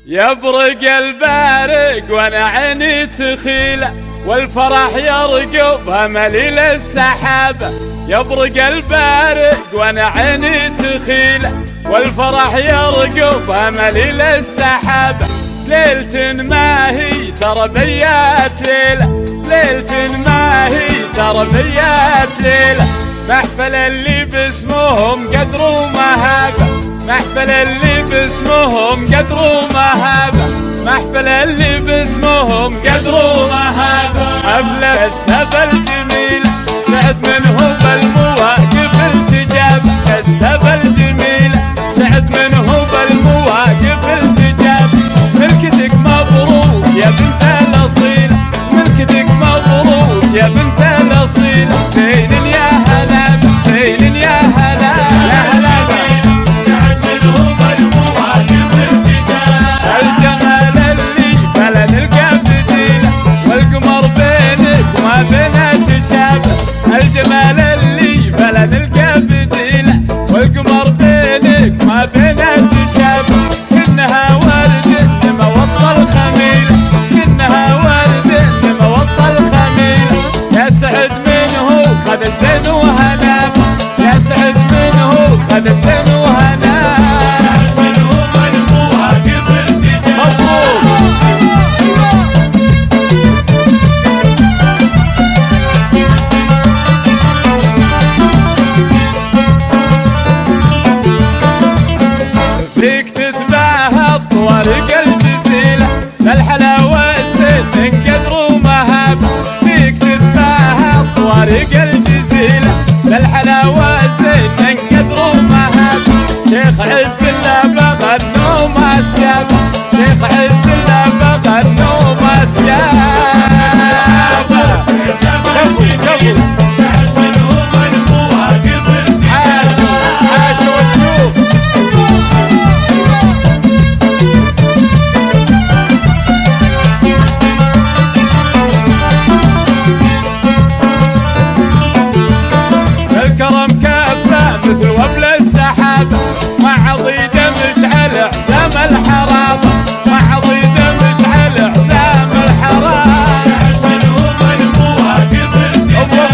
يبرق البارق وانا عيني تخيله، والفرح يرقب مليل السحابة. يبرق البارق وانا عيني تخيله، والفرح يرقب مليل السحابة. ليلة ما هي ترى بيات ليلة، ليلة ما هي ترى بيات ليلة. محفل اللي باسمهم قدر ومهابة، محفل اللي باسمهم قدر ومهابة، محفل اللي باسمهم قدر ومهابة. حفلة السبا الجميلة سعد منه بالمواقف التجابة، السبا الجميلة سعد منه بالمواقف التجابة. ملكتك مبروك يا بنت الأصيلة، ملكتك مبروك يا بنت الأصيلة. زين يا هلا زين يا هلا يا هلا، سعد منه بالمواقف التجابة. الجمال اللي فلا نلقى بديله، والقمر بينك وما بينه تشابه. الجمال اللي فلا نلقى بديله، والقمر بينك ما بينه تشابه. كنها ورد انما وسط الخميله، كنها ورد انما وسط الخميله. يا سعد منه خذ الزين وهنا، يا سعد منه خذ الزين وهنا. سعد منه بالمواقف التجابة. فيك تتباهى طوارق الجزيلة، للحلاوة الزين قدر ومهابة. فيك تتباهى طوارق الجزيلة، للحلاوة الزين قدر ومهابة. شيخ عز الله بغى النوم أسجابه، شيخ عز الله بغى النوم أسجابه. الكرم كافة مثل وبل السحابة، مع ضيد مشعل حزام الحرابة، مع ضيد مشعل حزام الحرابة. منهم المواقف التجابة،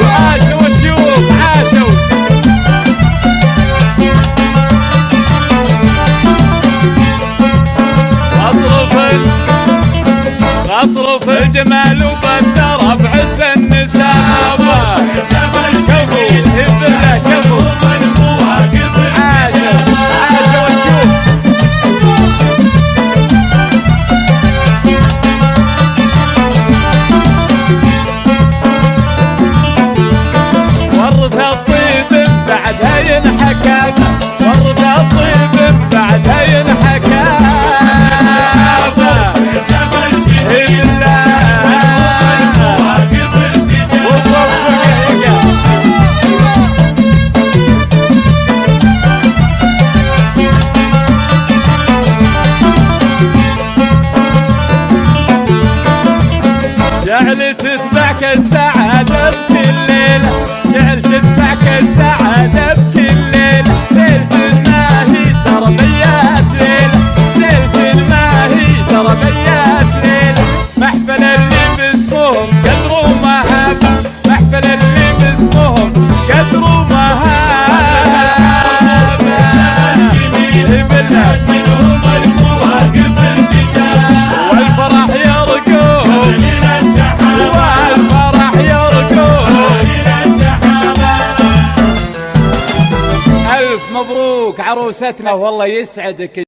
عاشوا الشيوخ عاشوا. اطرف الجمال وبالترف عز النسابة. ورث الطيب بعدها ينحكى، ورث الطيب بعدها ينحكى. جعل تتبعك السعادة بكل ليلة، جعل تتبعك السعادة بكل ليلة. ليلة ما هي ترى بيات ليلة، ليلة ما هي ترى بيات ليلة. محفل اللي باسمهم قدر ومهابة، محفل اللي باسمهم قدر ومهابة. منهم المواقف التجابة، والفرح يرقب والفرح يرقب. ألف مبروك عروستنا والله يسعدك.